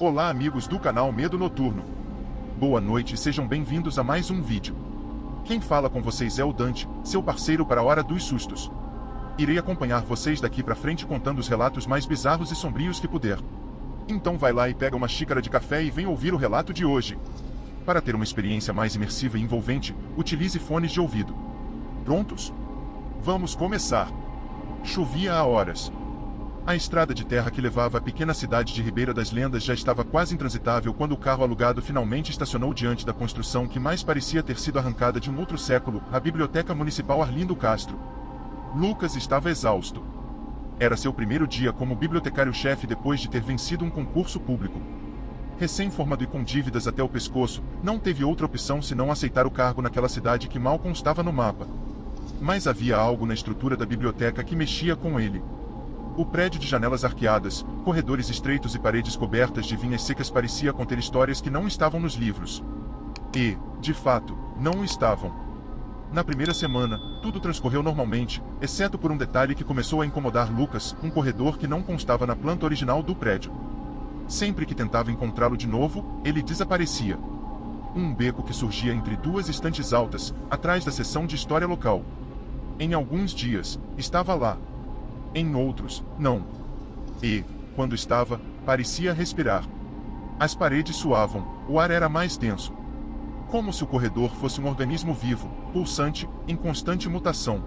Olá amigos do canal Medo Noturno. Boa noite e sejam bem-vindos a mais um vídeo. Quem fala com vocês é o Dante, seu parceiro para a Hora dos Sustos. Irei acompanhar vocês daqui pra frente contando os relatos mais bizarros e sombrios que puder. Então vai lá e pega uma xícara de café e vem ouvir o relato de hoje. Para ter uma experiência mais imersiva e envolvente, utilize fones de ouvido. Prontos? Vamos começar. Chovia há horas. A estrada de terra que levava à pequena cidade de Ribeira das Lendas já estava quase intransitável quando o carro alugado finalmente estacionou diante da construção que mais parecia ter sido arrancada de um outro século, a Biblioteca Municipal Arlindo Castro. Lucas estava exausto. Era seu primeiro dia como bibliotecário-chefe depois de ter vencido um concurso público. Recém-formado e com dívidas até o pescoço, não teve outra opção senão aceitar o cargo naquela cidade que mal constava no mapa. Mas havia algo na estrutura da biblioteca que mexia com ele. O prédio de janelas arqueadas, corredores estreitos e paredes cobertas de vinhas secas parecia conter histórias que não estavam nos livros. E, de fato, não estavam. Na primeira semana, tudo transcorreu normalmente, exceto por um detalhe que começou a incomodar Lucas, um corredor que não constava na planta original do prédio. Sempre que tentava encontrá-lo de novo, ele desaparecia. Um beco que surgia entre duas estantes altas, atrás da seção de história local. Em alguns dias, estava lá. Em outros, não. E, quando estava, parecia respirar. As paredes suavam, o ar era mais denso. Como se o corredor fosse um organismo vivo, pulsante, em constante mutação.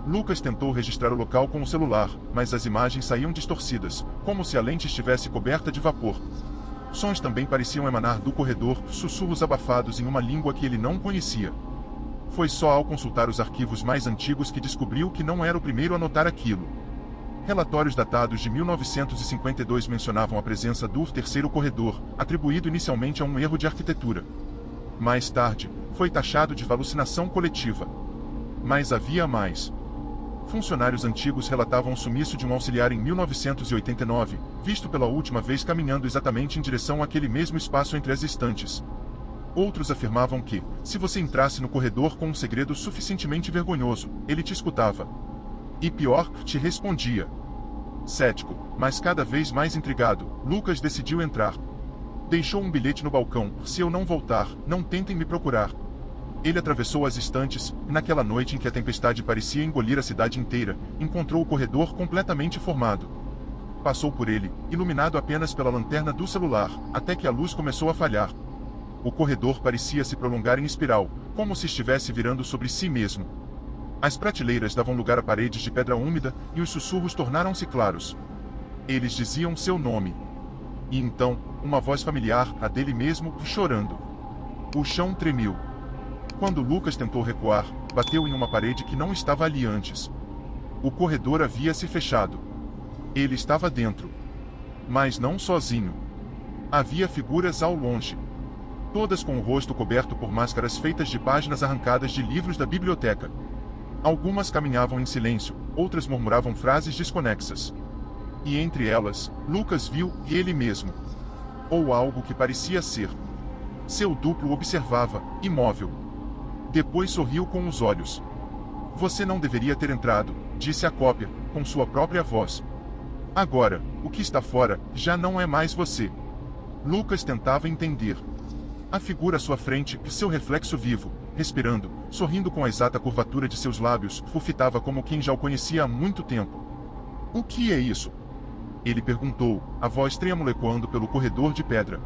Lucas tentou registrar o local com o celular, mas as imagens saíam distorcidas, como se a lente estivesse coberta de vapor. Sons também pareciam emanar do corredor, sussurros abafados em uma língua que ele não conhecia. Foi só ao consultar os arquivos mais antigos que descobriu que não era o primeiro a notar aquilo. Relatórios datados de 1952 mencionavam a presença do terceiro corredor, atribuído inicialmente a um erro de arquitetura. Mais tarde, foi taxado de alucinação coletiva. Mas havia mais. Funcionários antigos relatavam o sumiço de um auxiliar em 1989, visto pela última vez caminhando exatamente em direção àquele mesmo espaço entre as estantes. Outros afirmavam que, se você entrasse no corredor com um segredo suficientemente vergonhoso, ele te escutava. E pior, te respondia. Cético, mas cada vez mais intrigado, Lucas decidiu entrar. Deixou um bilhete no balcão: se eu não voltar, não tentem me procurar. Ele atravessou as estantes, e naquela noite em que a tempestade parecia engolir a cidade inteira, encontrou o corredor completamente formado. Passou por ele, iluminado apenas pela lanterna do celular, até que a luz começou a falhar. O corredor parecia se prolongar em espiral, como se estivesse virando sobre si mesmo. As prateleiras davam lugar a paredes de pedra úmida, e os sussurros tornaram-se claros. Eles diziam seu nome. E então, uma voz familiar, a dele mesmo, chorando. O chão tremeu. Quando Lucas tentou recuar, bateu em uma parede que não estava ali antes. O corredor havia se fechado. Ele estava dentro. Mas não sozinho. Havia figuras ao longe. Todas com o rosto coberto por máscaras feitas de páginas arrancadas de livros da biblioteca. Algumas caminhavam em silêncio, outras murmuravam frases desconexas. E entre elas, Lucas viu ele mesmo. Ou algo que parecia ser. Seu duplo observava, imóvel. Depois sorriu com os olhos. Você não deveria ter entrado, disse a cópia, com sua própria voz. Agora, o que está fora, já não é mais você. Lucas tentava entender. A figura à sua frente, seu reflexo vivo, respirando, sorrindo com a exata curvatura de seus lábios, fufitava como quem já o conhecia há muito tempo. O que é isso? Ele perguntou, a voz trêmula ecoando pelo corredor de pedra.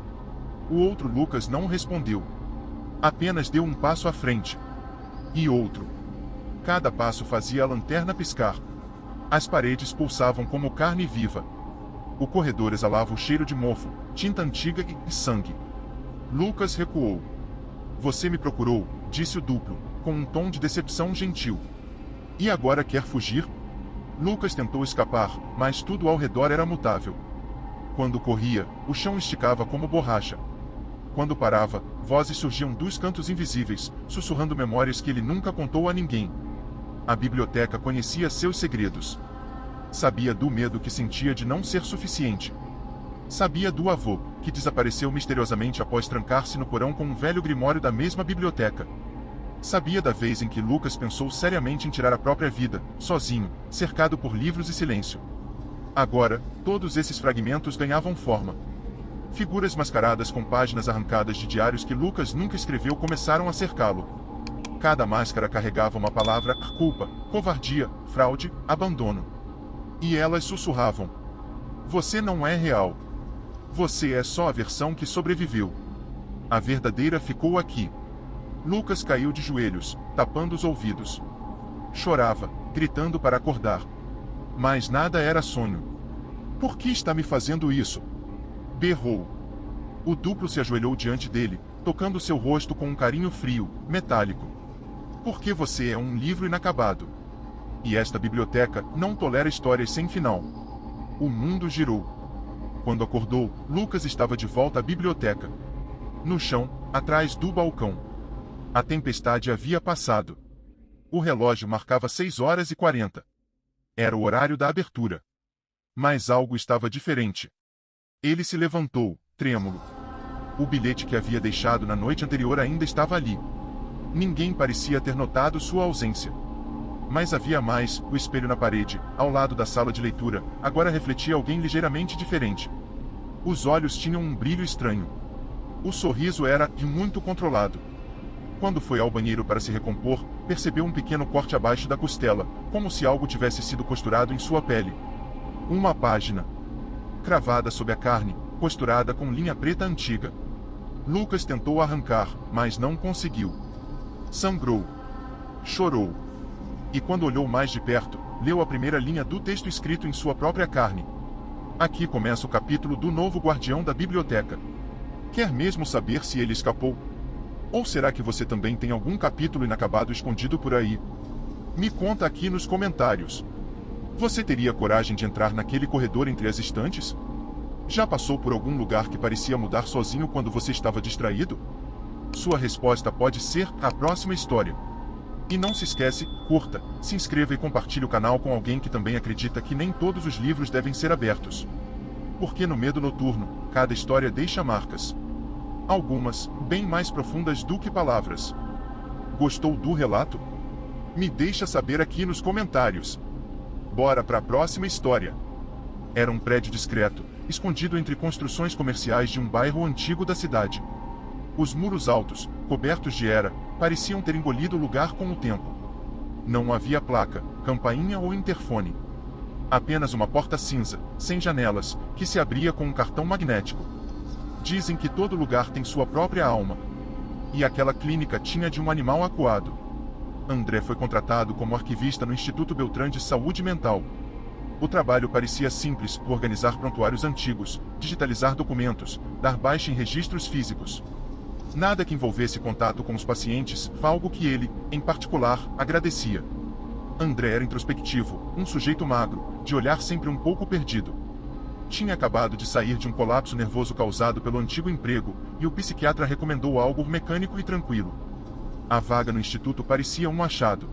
O outro Lucas não respondeu. Apenas deu um passo à frente. E outro. Cada passo fazia a lanterna piscar. As paredes pulsavam como carne viva. O corredor exalava o cheiro de mofo, tinta antiga e sangue. Lucas recuou. Você me procurou, disse o duplo, com um tom de decepção gentil. E agora quer fugir? Lucas tentou escapar, mas tudo ao redor era mutável. Quando corria, o chão esticava como borracha. Quando parava, vozes surgiam dos cantos invisíveis, sussurrando memórias que ele nunca contou a ninguém. A biblioteca conhecia seus segredos. Sabia do medo que sentia de não ser suficiente. Sabia do avô, que desapareceu misteriosamente após trancar-se no porão com um velho grimório da mesma biblioteca. Sabia da vez em que Lucas pensou seriamente em tirar a própria vida, sozinho, cercado por livros e silêncio. Agora, todos esses fragmentos ganhavam forma. Figuras mascaradas com páginas arrancadas de diários que Lucas nunca escreveu começaram a cercá-lo. Cada máscara carregava uma palavra: culpa, covardia, fraude, abandono. E elas sussurravam: você não é real. Você é só a versão que sobreviveu. A verdadeira ficou aqui. Lucas caiu de joelhos, tapando os ouvidos. Chorava, gritando para acordar. Mas nada era sonho. Por que está me fazendo isso? Berrou. O duplo se ajoelhou diante dele, tocando seu rosto com um carinho frio, metálico. Porque você é um livro inacabado. E esta biblioteca não tolera histórias sem final. O mundo girou. Quando acordou, Lucas estava de volta à biblioteca. No chão, atrás do balcão. A tempestade havia passado. O relógio marcava 6h40. Era o horário da abertura. Mas algo estava diferente. Ele se levantou, trêmulo. O bilhete que havia deixado na noite anterior ainda estava ali. Ninguém parecia ter notado sua ausência. Mas havia mais: o espelho na parede, ao lado da sala de leitura, agora refletia alguém ligeiramente diferente. Os olhos tinham um brilho estranho. O sorriso era muito controlado. Quando foi ao banheiro para se recompor, percebeu um pequeno corte abaixo da costela, como se algo tivesse sido costurado em sua pele. Uma página cravada sob a carne, costurada com linha preta antiga. Lucas tentou arrancar, mas não conseguiu. Sangrou. Chorou. E quando olhou mais de perto, leu a primeira linha do texto escrito em sua própria carne. Aqui começa o capítulo do novo guardião da biblioteca. Quer mesmo saber se ele escapou? Ou será que você também tem algum capítulo inacabado escondido por aí? Me conta aqui nos comentários. Você teria coragem de entrar naquele corredor entre as estantes? Já passou por algum lugar que parecia mudar sozinho quando você estava distraído? Sua resposta pode ser a próxima história. E não se esquece, curta, se inscreva e compartilhe o canal com alguém que também acredita que nem todos os livros devem ser abertos. Porque no Medo Noturno, cada história deixa marcas. Algumas, bem mais profundas do que palavras. Gostou do relato? Me deixa saber aqui nos comentários. Bora para a próxima história. Era um prédio discreto, escondido entre construções comerciais de um bairro antigo da cidade. Os muros altos, cobertos de era, pareciam ter engolido o lugar com o tempo. Não havia placa, campainha ou interfone. Apenas uma porta cinza, sem janelas, que se abria com um cartão magnético. Dizem que todo lugar tem sua própria alma. E aquela clínica tinha de um animal acuado. André foi contratado como arquivista no Instituto Beltrán de Saúde Mental. O trabalho parecia simples: organizar prontuários antigos, digitalizar documentos, dar baixa em registros físicos. Nada que envolvesse contato com os pacientes, algo que ele, em particular, agradecia. André era introspectivo, um sujeito magro, de olhar sempre um pouco perdido. Tinha acabado de sair de um colapso nervoso causado pelo antigo emprego, e o psiquiatra recomendou algo mecânico e tranquilo. A vaga no instituto parecia um achado.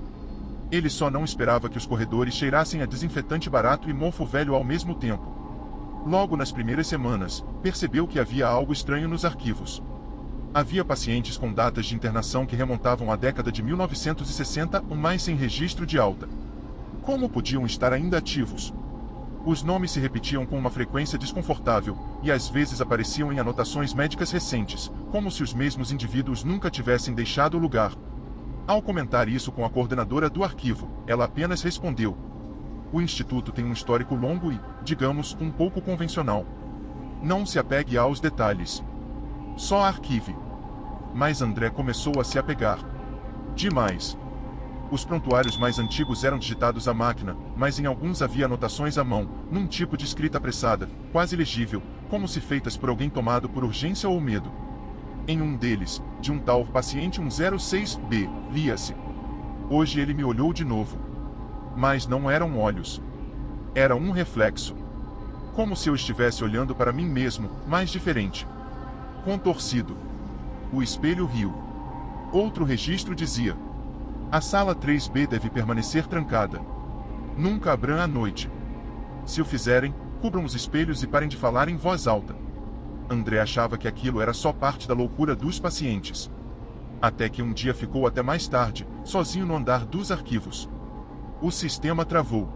Ele só não esperava que os corredores cheirassem a desinfetante barato e mofo velho ao mesmo tempo. Logo nas primeiras semanas, percebeu que havia algo estranho nos arquivos. Havia pacientes com datas de internação que remontavam à década de 1960, mas sem registro de alta. Como podiam estar ainda ativos? Os nomes se repetiam com uma frequência desconfortável, e às vezes apareciam em anotações médicas recentes, como se os mesmos indivíduos nunca tivessem deixado o lugar. Ao comentar isso com a coordenadora do arquivo, ela apenas respondeu: o instituto tem um histórico longo e, digamos, um pouco convencional. Não se apegue aos detalhes. Só arquive. Mas André começou a se apegar. Demais. Os prontuários mais antigos eram digitados à máquina, mas em alguns havia anotações à mão, num tipo de escrita apressada, quase legível, como se feitas por alguém tomado por urgência ou medo. Em um deles, de um tal paciente 106B, lia-se: hoje ele me olhou de novo. Mas não eram olhos. Era um reflexo. Como se eu estivesse olhando para mim mesmo, mas diferente. Contorcido. O espelho riu. Outro registro dizia: a sala 3B deve permanecer trancada. Nunca abram à noite. Se o fizerem, cubram os espelhos e parem de falar em voz alta. André achava que aquilo era só parte da loucura dos pacientes. Até que um dia ficou até mais tarde, sozinho no andar dos arquivos. O sistema travou.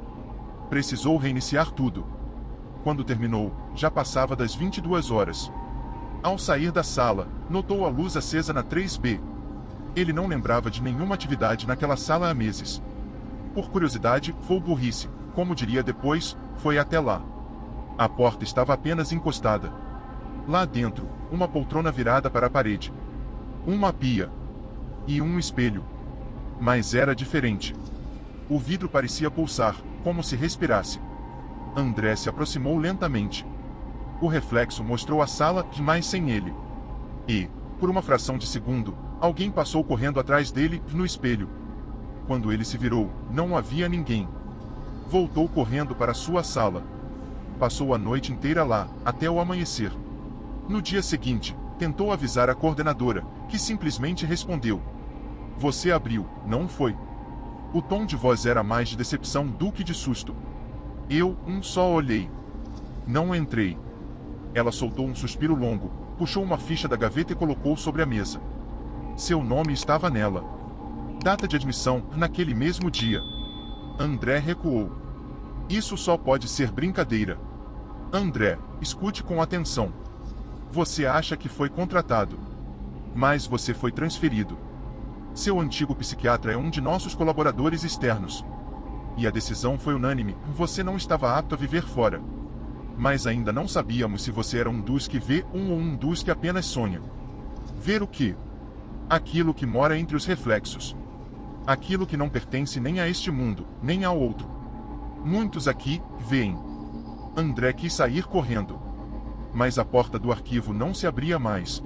Precisou reiniciar tudo. Quando terminou, já passava das 22 horas. Ao sair da sala, notou a luz acesa na 3B. Ele não lembrava de nenhuma atividade naquela sala há meses. Por curiosidade, ou burrice, como diria depois, foi até lá. A porta estava apenas encostada. Lá dentro, uma poltrona virada para a parede. Uma pia. E um espelho. Mas era diferente. O vidro parecia pulsar, como se respirasse. André se aproximou lentamente. O reflexo mostrou a sala, mas sem ele. E, por uma fração de segundo, alguém passou correndo atrás dele, no espelho. Quando ele se virou, não havia ninguém. Voltou correndo para sua sala. Passou a noite inteira lá, até o amanhecer. No dia seguinte, tentou avisar a coordenadora, que simplesmente respondeu: "Você abriu, não foi?" O tom de voz era mais de decepção do que de susto. Eu, só olhei. Não entrei. Ela soltou um suspiro longo, puxou uma ficha da gaveta e colocou sobre a mesa. Seu nome estava nela. Data de admissão, naquele mesmo dia. André recuou. Isso só pode ser brincadeira. André, escute com atenção. Você acha que foi contratado. Mas você foi transferido. Seu antigo psiquiatra é um de nossos colaboradores externos. E a decisão foi unânime, você não estava apto a viver fora. Mas ainda não sabíamos se você era um dos que vê ou um dos que apenas sonha. Ver o quê? Aquilo que mora entre os reflexos. Aquilo que não pertence nem a este mundo, nem ao outro. Muitos aqui veem. André quis sair correndo. Mas a porta do arquivo não se abria mais.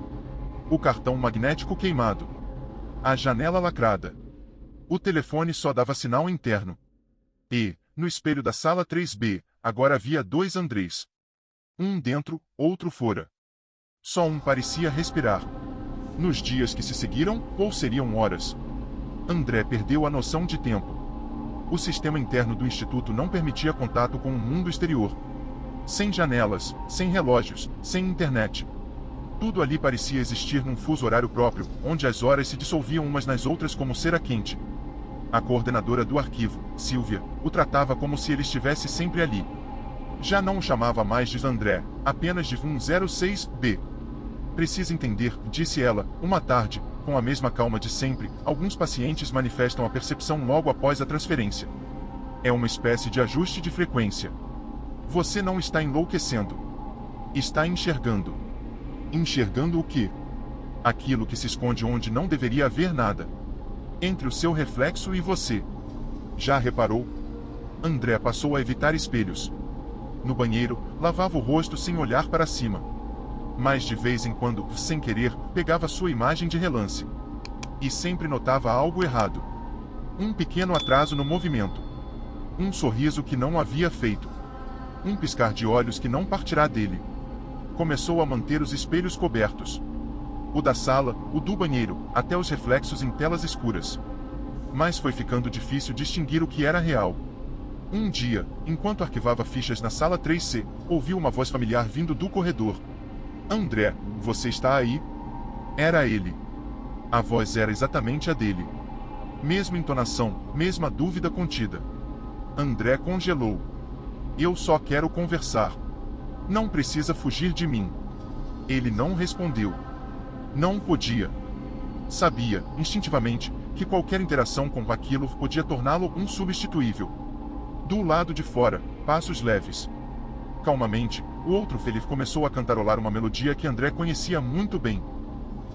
O cartão magnético queimado. A janela lacrada. O telefone só dava sinal interno. E, no espelho da sala 3B, agora havia dois Andrés. Um dentro, outro fora. Só um parecia respirar. Nos dias que se seguiram, ou seriam horas, André perdeu a noção de tempo. O sistema interno do instituto não permitia contato com o mundo exterior. Sem janelas, sem relógios, sem internet. Tudo ali parecia existir num fuso horário próprio, onde as horas se dissolviam umas nas outras como cera quente. A coordenadora do arquivo, Silvia, o tratava como se ele estivesse sempre ali. Já não o chamava mais de André, apenas de 106B. Precisa entender, disse ela, uma tarde, com a mesma calma de sempre, alguns pacientes manifestam a percepção logo após a transferência. É uma espécie de ajuste de frequência. Você não está enlouquecendo. Está enxergando. Enxergando o quê? Aquilo que se esconde onde não deveria haver nada. Entre o seu reflexo e você. Já reparou? André passou a evitar espelhos. No banheiro, lavava o rosto sem olhar para cima. Mas de vez em quando, sem querer, pegava sua imagem de relance. E sempre notava algo errado. Um pequeno atraso no movimento. Um sorriso que não havia feito. Um piscar de olhos que não partirá dele. Começou a manter os espelhos cobertos. O da sala, o do banheiro, até os reflexos em telas escuras. Mas foi ficando difícil distinguir o que era real. Um dia, enquanto arquivava fichas na sala 3C, ouviu uma voz familiar vindo do corredor. André, você está aí? Era ele. A voz era exatamente a dele. Mesma entonação, mesma dúvida contida. André congelou. Eu só quero conversar. Não precisa fugir de mim. Ele não respondeu. Não podia. Sabia, instintivamente, que qualquer interação com aquilo podia torná-lo insubstituível. Do lado de fora, passos leves. Calmamente, o outro Felipe começou a cantarolar uma melodia que André conhecia muito bem.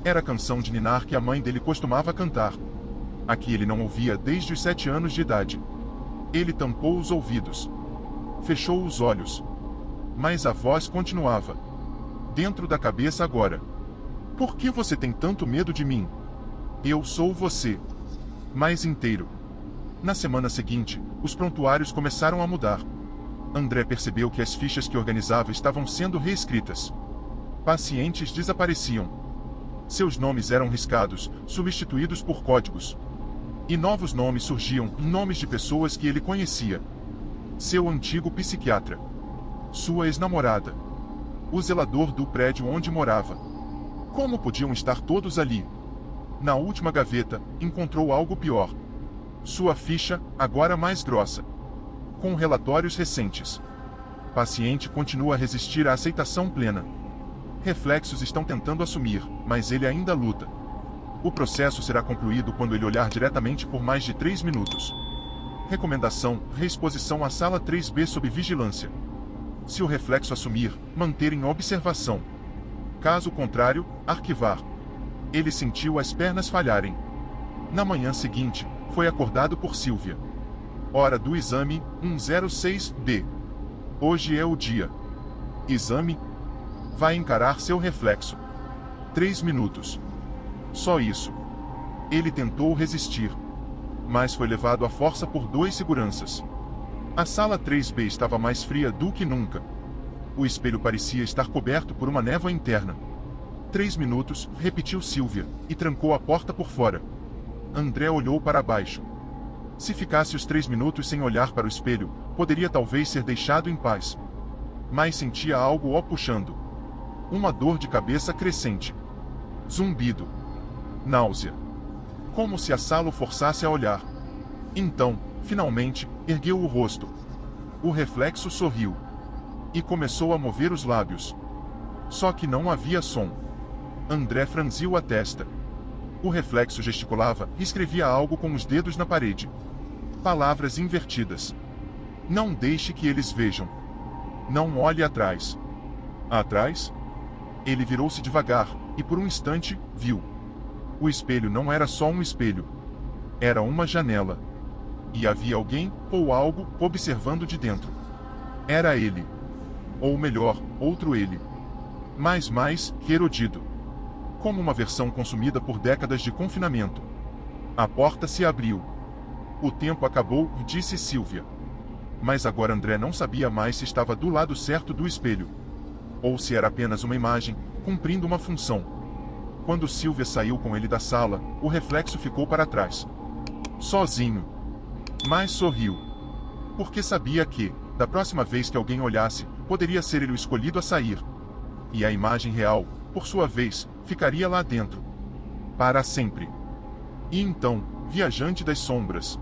Era a canção de ninar que a mãe dele costumava cantar. A que ele não ouvia desde os 7 anos de idade. Ele tampou os ouvidos. Fechou os olhos. Mas a voz continuava. Dentro da cabeça agora. Por que você tem tanto medo de mim? Eu sou você. Mais inteiro. Na semana seguinte, os prontuários começaram a mudar. André percebeu que as fichas que organizava estavam sendo reescritas. Pacientes desapareciam. Seus nomes eram riscados, substituídos por códigos. E novos nomes surgiam, nomes de pessoas que ele conhecia. Seu antigo psiquiatra. Sua ex-namorada. O zelador do prédio onde morava. Como podiam estar todos ali? Na última gaveta, encontrou algo pior. Sua ficha, agora mais grossa. Com relatórios recentes. Paciente continua a resistir à aceitação plena. Reflexos estão tentando assumir, mas ele ainda luta. O processo será concluído quando ele olhar diretamente por mais de 3 minutos. Recomendação: reexposição à sala 3B sob vigilância. Se o reflexo assumir, manter em observação. Caso contrário, arquivar. Ele sentiu as pernas falharem. Na manhã seguinte, foi acordado por Silvia. Hora do exame, 106D. Hoje é o dia. Exame? Vai encarar seu reflexo. 3 minutos. Só isso. Ele tentou resistir, mas foi levado à força por 2 seguranças. A sala 3B estava mais fria do que nunca. O espelho parecia estar coberto por uma névoa interna. 3 minutos, repetiu Silvia, e trancou a porta por fora. André olhou para baixo. Se ficasse os 3 minutos sem olhar para o espelho, poderia talvez ser deixado em paz. Mas sentia algo o puxando. Uma dor de cabeça crescente. Zumbido. Náusea. Como se a sala o forçasse a olhar. Então, finalmente, ergueu o rosto. O reflexo sorriu. E começou a mover os lábios. Só que não havia som. André franziu a testa. O reflexo gesticulava e escrevia algo com os dedos na parede. Palavras invertidas. Não deixe que eles vejam. Não olhe atrás. Atrás? Ele virou-se devagar, e por um instante, viu. O espelho não era só um espelho. Era uma janela. E havia alguém, ou algo, observando de dentro. Era ele. Ou melhor, outro ele. Mais erodido. Como uma versão consumida por décadas de confinamento. A porta se abriu. O tempo acabou, disse Silvia. Mas agora André não sabia mais se estava do lado certo do espelho. Ou se era apenas uma imagem, cumprindo uma função. Quando Silvia saiu com ele da sala, o reflexo ficou para trás. Sozinho. Mas sorriu. Porque sabia que, da próxima vez que alguém olhasse, poderia ser ele o escolhido a sair. E a imagem real, por sua vez, ficaria lá dentro. Para sempre. E então, viajante das sombras.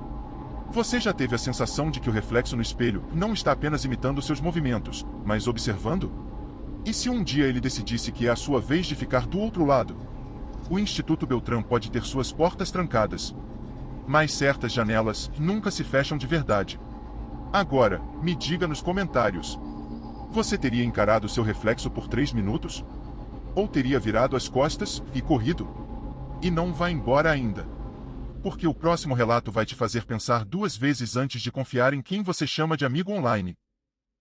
Você já teve a sensação de que o reflexo no espelho não está apenas imitando seus movimentos, mas observando? E se um dia ele decidisse que é a sua vez de ficar do outro lado? O Instituto Beltrán pode ter suas portas trancadas. Mas certas janelas nunca se fecham de verdade. Agora, me diga nos comentários. Você teria encarado seu reflexo por 3 minutos? Ou teria virado as costas e corrido? E não vá embora ainda. Porque o próximo relato vai te fazer pensar 2 vezes antes de confiar em quem você chama de amigo online.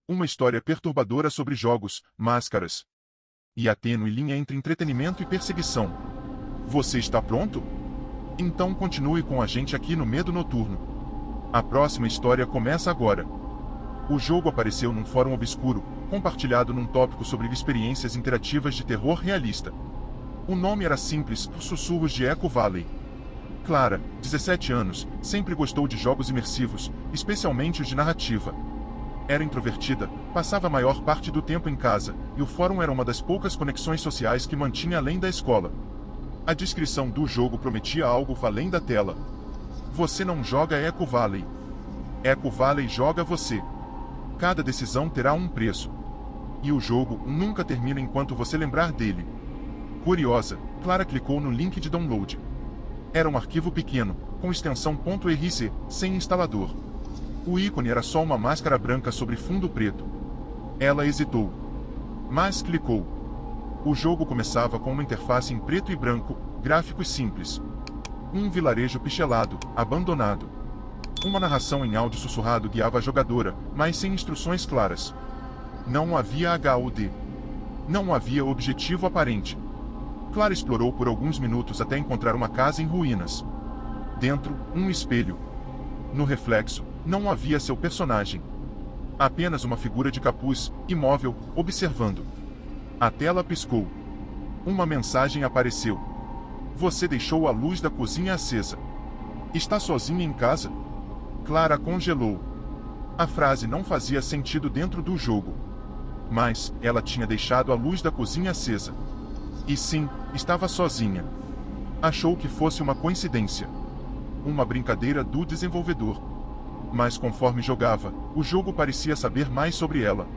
Uma história perturbadora sobre jogos, máscaras e a tênue linha entre entretenimento e perseguição. Você está pronto? Então continue com a gente aqui no Medo Noturno. A próxima história começa agora. O jogo apareceu num fórum obscuro, compartilhado num tópico sobre experiências interativas de terror realista. O nome era simples, Sussurros de Echo Valley. Clara, 17 anos, sempre gostou de jogos imersivos, especialmente os de narrativa. Era introvertida, passava a maior parte do tempo em casa, e o fórum era uma das poucas conexões sociais que mantinha além da escola. A descrição do jogo prometia algo além da tela. Você não joga Echo Valley. Echo Valley joga você. Cada decisão terá um preço. E o jogo nunca termina enquanto você lembrar dele. Curiosa, Clara clicou no link de download. Era um arquivo pequeno, com extensão .rc, sem instalador. O ícone era só uma máscara branca sobre fundo preto. Ela hesitou. Mas clicou. O jogo começava com uma interface em preto e branco, gráficos simples. Um vilarejo pixelado, abandonado. Uma narração em áudio sussurrado guiava a jogadora, mas sem instruções claras. Não havia HUD. Não havia objetivo aparente. Clara explorou por alguns minutos até encontrar uma casa em ruínas. Dentro, um espelho. No reflexo, não havia seu personagem. Apenas uma figura de capuz, imóvel, observando. A tela piscou. Uma mensagem apareceu. Você deixou a luz da cozinha acesa. Está sozinha em casa? Clara congelou. A frase não fazia sentido dentro do jogo. Mas, ela tinha deixado a luz da cozinha acesa. E sim, estava sozinha. Achou que fosse uma coincidência. Uma brincadeira do desenvolvedor. Mas conforme jogava, o jogo parecia saber mais sobre ela.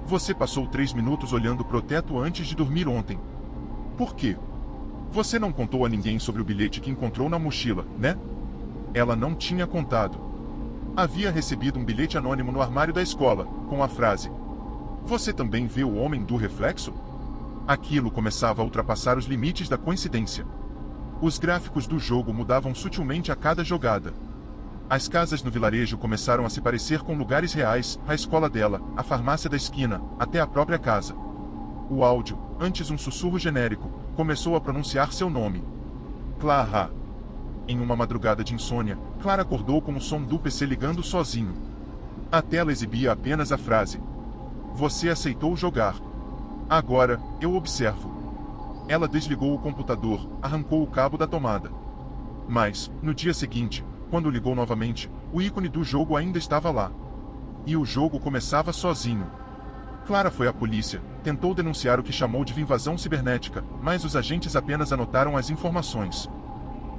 Você passou 3 minutos olhando pro teto antes de dormir ontem. Por quê? Você não contou a ninguém sobre o bilhete que encontrou na mochila, né? Ela não tinha contado. Havia recebido um bilhete anônimo no armário da escola, com a frase: "Você também vê o homem do reflexo?" Aquilo começava a ultrapassar os limites da coincidência. Os gráficos do jogo mudavam sutilmente a cada jogada. As casas no vilarejo começaram a se parecer com lugares reais, a escola dela, a farmácia da esquina, até a própria casa. O áudio, antes um sussurro genérico, começou a pronunciar seu nome. Clara. Em uma madrugada de insônia, Clara acordou com o som do PC ligando sozinho. A tela exibia apenas a frase: "Você aceitou jogar. Agora, eu observo." Ela desligou o computador, arrancou o cabo da tomada. Mas, no dia seguinte, quando ligou novamente, o ícone do jogo ainda estava lá. E o jogo começava sozinho. Clara foi à polícia, tentou denunciar o que chamou de invasão cibernética, mas os agentes apenas anotaram as informações.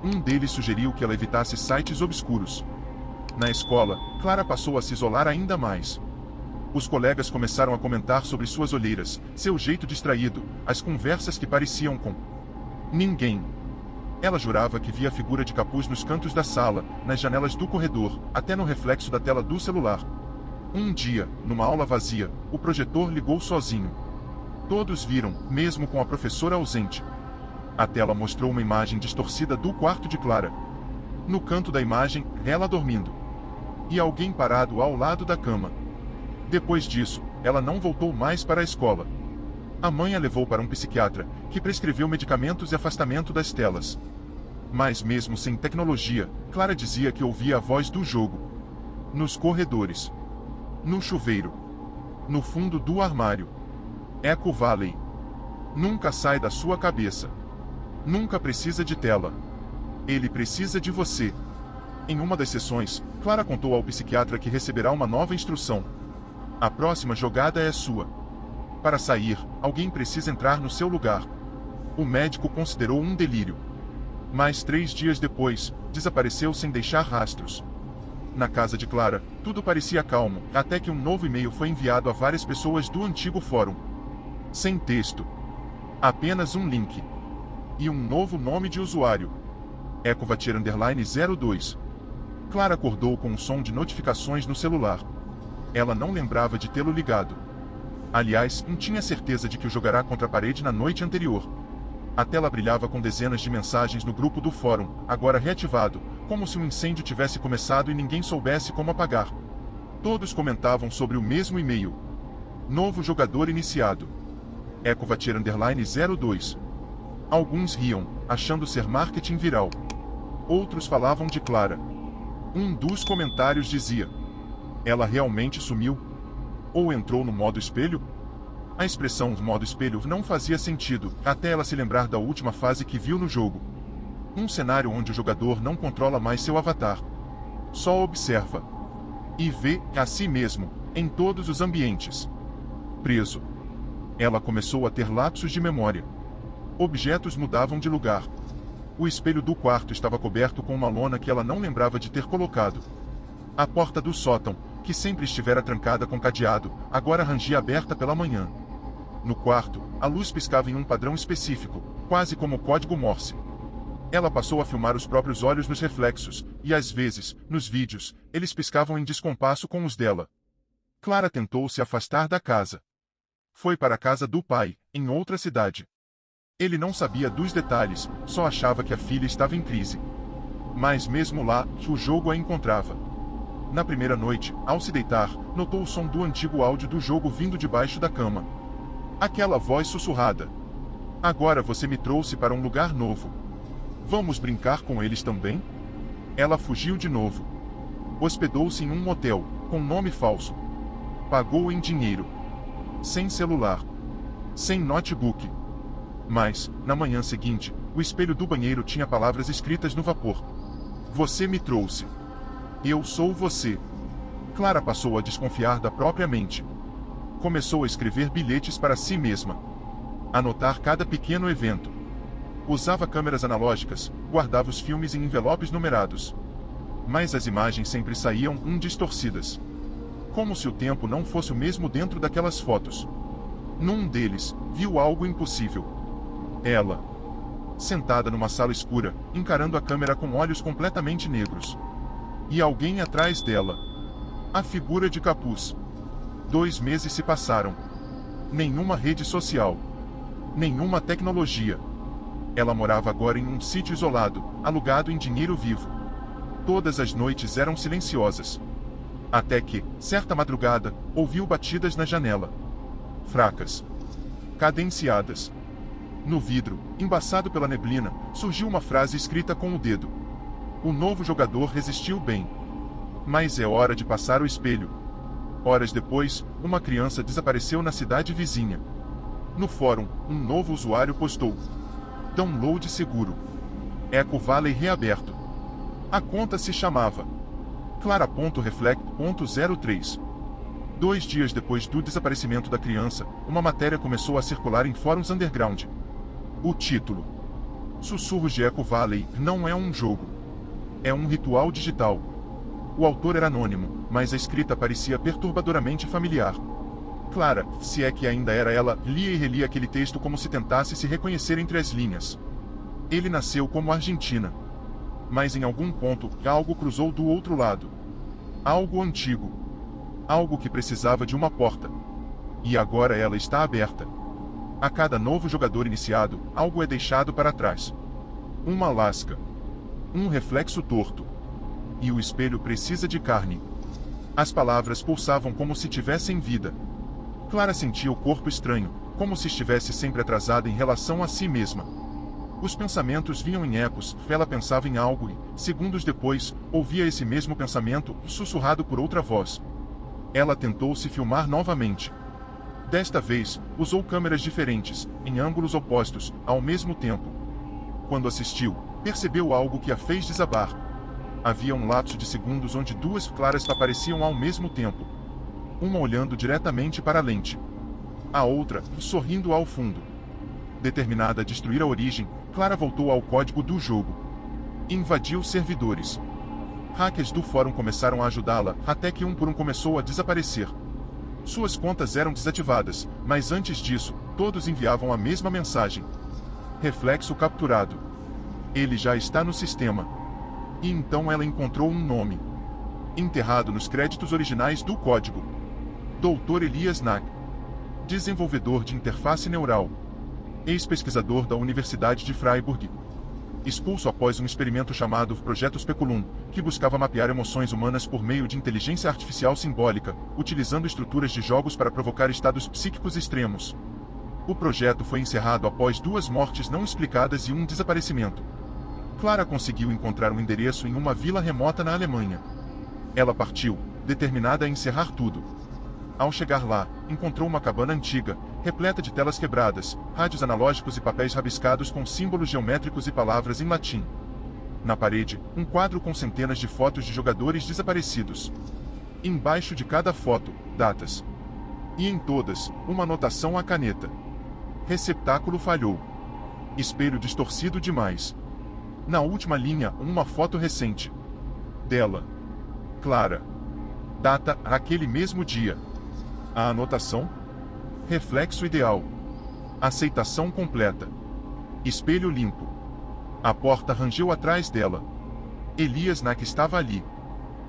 Um deles sugeriu que ela evitasse sites obscuros. Na escola, Clara passou a se isolar ainda mais. Os colegas começaram a comentar sobre suas olheiras, seu jeito distraído, as conversas que pareciam com ninguém. Ela jurava que via a figura de capuz nos cantos da sala, nas janelas do corredor, até no reflexo da tela do celular. Um dia, numa aula vazia, o projetor ligou sozinho. Todos viram, mesmo com a professora ausente. A tela mostrou uma imagem distorcida do quarto de Clara. No canto da imagem, ela dormindo. E alguém parado ao lado da cama. Depois disso, ela não voltou mais para a escola. A mãe a levou para um psiquiatra, que prescreveu medicamentos e afastamento das telas. Mas mesmo sem tecnologia, Clara dizia que ouvia a voz do jogo. Nos corredores. No chuveiro. No fundo do armário. Echo Valley. Nunca sai da sua cabeça. Nunca precisa de tela. Ele precisa de você. Em uma das sessões, Clara contou ao psiquiatra que receberá uma nova instrução. A próxima jogada é sua. Para sair, alguém precisa entrar no seu lugar. O médico considerou um delírio. Mas 3 dias depois, desapareceu sem deixar rastros. Na casa de Clara, tudo parecia calmo, até que um novo e-mail foi enviado a várias pessoas do antigo fórum. Sem texto. Apenas um link. E um novo nome de usuário. Ecovatier_02. Clara acordou com um som de notificações no celular. Ela não lembrava de tê-lo ligado. Aliás, não tinha certeza de que o jogará contra a parede na noite anterior. A tela brilhava com dezenas de mensagens no grupo do fórum, agora reativado, como se um incêndio tivesse começado e ninguém soubesse como apagar. Todos comentavam sobre o mesmo e-mail. Novo jogador iniciado. Ecovatier_02. Alguns riam, achando ser marketing viral. Outros falavam de Clara. Um dos comentários dizia: "Ela realmente sumiu? Ou entrou no modo espelho?" A expressão modo espelho não fazia sentido, até ela se lembrar da última fase que viu no jogo. Um cenário onde o jogador não controla mais seu avatar. Só observa. E vê a si mesmo, em todos os ambientes. Preso. Ela começou a ter lapsos de memória. Objetos mudavam de lugar. O espelho do quarto estava coberto com uma lona que ela não lembrava de ter colocado. A porta do sótão, que sempre estivera trancada com cadeado, agora rangia aberta pela manhã. No quarto, a luz piscava em um padrão específico, quase como código Morse. Ela passou a filmar os próprios olhos nos reflexos, e às vezes, nos vídeos, eles piscavam em descompasso com os dela. Clara tentou se afastar da casa. Foi para a casa do pai, em outra cidade. Ele não sabia dos detalhes, só achava que a filha estava em crise. Mas mesmo lá, o jogo a encontrava. Na primeira noite, ao se deitar, notou o som do antigo áudio do jogo vindo debaixo da cama. Aquela voz sussurrada. "Agora você me trouxe para um lugar novo. Vamos brincar com eles também?" Ela fugiu de novo. Hospedou-se em um motel, com nome falso. Pagou em dinheiro. Sem celular. Sem notebook. Mas, na manhã seguinte, o espelho do banheiro tinha palavras escritas no vapor. "Você me trouxe. Eu sou você." Clara passou a desconfiar da própria mente. Começou a escrever bilhetes para si mesma. Anotar cada pequeno evento. Usava câmeras analógicas, guardava os filmes em envelopes numerados. Mas as imagens sempre saíam distorcidas. Como se o tempo não fosse o mesmo dentro daquelas fotos. Num deles, viu algo impossível. Ela, sentada numa sala escura, encarando a câmera com olhos completamente negros. E alguém atrás dela. A figura de capuz. 2 meses se passaram. Nenhuma rede social. Nenhuma tecnologia. Ela morava agora em um sítio isolado, alugado em dinheiro vivo. Todas as noites eram silenciosas. Até que, certa madrugada, ouviu batidas na janela. Fracas. Cadenciadas. No vidro, embaçado pela neblina, surgiu uma frase escrita com o dedo. O novo jogador resistiu bem. Mas é hora de passar o espelho. Horas depois, uma criança desapareceu na cidade vizinha. No fórum, um novo usuário postou: download seguro. Echo Valley reaberto. A conta se chamava Clara.reflect.03. 2 dias depois do desaparecimento da criança, uma matéria começou a circular em fóruns underground. O título: Sussurros de Echo Valley não é um jogo. É um ritual digital. O autor era anônimo, mas a escrita parecia perturbadoramente familiar. Clara, se é que ainda era ela, lia e relia aquele texto como se tentasse se reconhecer entre as linhas. Ele nasceu como argentina. Mas em algum ponto, algo cruzou do outro lado. Algo antigo. Algo que precisava de uma porta. E agora ela está aberta. A cada novo jogador iniciado, algo é deixado para trás. Uma lasca. Um reflexo torto. E o espelho precisa de carne. As palavras pulsavam como se tivessem vida. Clara sentia o corpo estranho, como se estivesse sempre atrasada em relação a si mesma. Os pensamentos vinham em ecos, ela pensava em algo e, segundos depois, ouvia esse mesmo pensamento, sussurrado por outra voz. Ela tentou se filmar novamente. Desta vez, usou câmeras diferentes, em ângulos opostos, ao mesmo tempo. Quando assistiu, percebeu algo que a fez desabar. Havia um lapso de segundos onde 2 Claras apareciam ao mesmo tempo. Uma olhando diretamente para a lente. A outra, sorrindo ao fundo. Determinada a destruir a origem, Clara voltou ao código do jogo. Invadiu servidores. Hackers do fórum começaram a ajudá-la, até que um por um começou a desaparecer. Suas contas eram desativadas, mas antes disso, todos enviavam a mesma mensagem. Reflexo capturado. Ele já está no sistema. E então ela encontrou um nome. Enterrado nos créditos originais do código. Dr. Elias Nack. Desenvolvedor de interface neural. Ex-pesquisador da Universidade de Freiburg. Expulso após um experimento chamado Projeto Speculum, que buscava mapear emoções humanas por meio de inteligência artificial simbólica, utilizando estruturas de jogos para provocar estados psíquicos extremos. O projeto foi encerrado após 2 mortes não explicadas e um desaparecimento. Clara conseguiu encontrar um endereço em uma vila remota na Alemanha. Ela partiu, determinada a encerrar tudo. Ao chegar lá, encontrou uma cabana antiga, repleta de telas quebradas, rádios analógicos e papéis rabiscados com símbolos geométricos e palavras em latim. Na parede, um quadro com centenas de fotos de jogadores desaparecidos. Embaixo de cada foto, datas. E em todas, uma anotação à caneta. Receptáculo falhou. Espelho distorcido demais. Na última linha, uma foto recente. Dela. Clara. Data, aquele mesmo dia. A anotação? Reflexo ideal. Aceitação completa. Espelho limpo. A porta rangeu atrás dela. Elias Nack estava ali.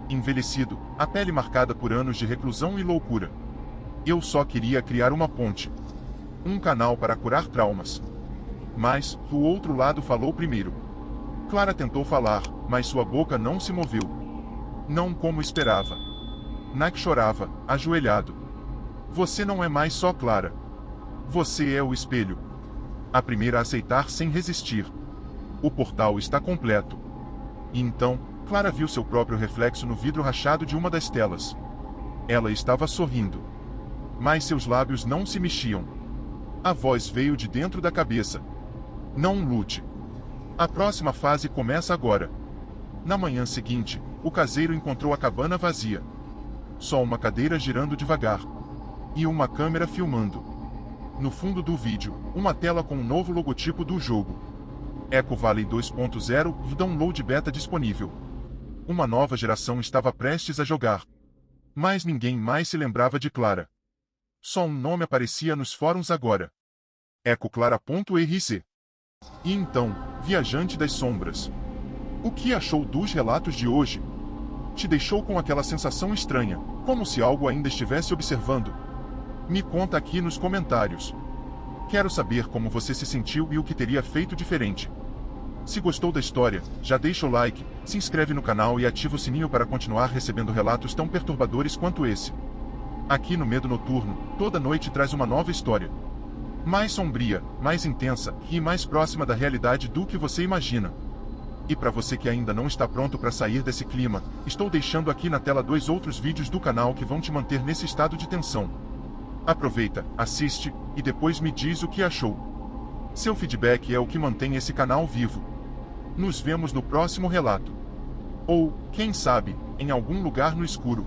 Envelhecido, a pele marcada por anos de reclusão e loucura. Eu só queria criar uma ponte. Um canal para curar traumas. Mas, o outro lado falou primeiro. Clara tentou falar, mas sua boca não se moveu. Não como esperava. Nack chorava, ajoelhado. Você não é mais só Clara. Você é o espelho. A primeira a aceitar sem resistir. O portal está completo. E então, Clara viu seu próprio reflexo no vidro rachado de uma das telas. Ela estava sorrindo. Mas seus lábios não se mexiam. A voz veio de dentro da cabeça. Não lute. A próxima fase começa agora. Na manhã seguinte, o caseiro encontrou a cabana vazia. Só uma cadeira girando devagar. E uma câmera filmando. No fundo do vídeo, uma tela com um novo logotipo do jogo. Echo Valley 2.0, download beta disponível. Uma nova geração estava prestes a jogar. Mas ninguém mais se lembrava de Clara. Só um nome aparecia nos fóruns agora. EcoClara.rc. E então, viajante das sombras, o que achou dos relatos de hoje? Te deixou com aquela sensação estranha, como se algo ainda estivesse observando? Me conta aqui nos comentários. Quero saber como você se sentiu e o que teria feito diferente. Se gostou da história, já deixa o like, se inscreve no canal e ativa o sininho para continuar recebendo relatos tão perturbadores quanto esse. Aqui no Medo Noturno, toda noite traz uma nova história. Mais sombria, mais intensa e mais próxima da realidade do que você imagina. E para você que ainda não está pronto para sair desse clima, estou deixando aqui na tela 2 outros vídeos do canal que vão te manter nesse estado de tensão. Aproveita, assiste, e depois me diz o que achou. Seu feedback é o que mantém esse canal vivo. Nos vemos no próximo relato. Ou, quem sabe, em algum lugar no escuro.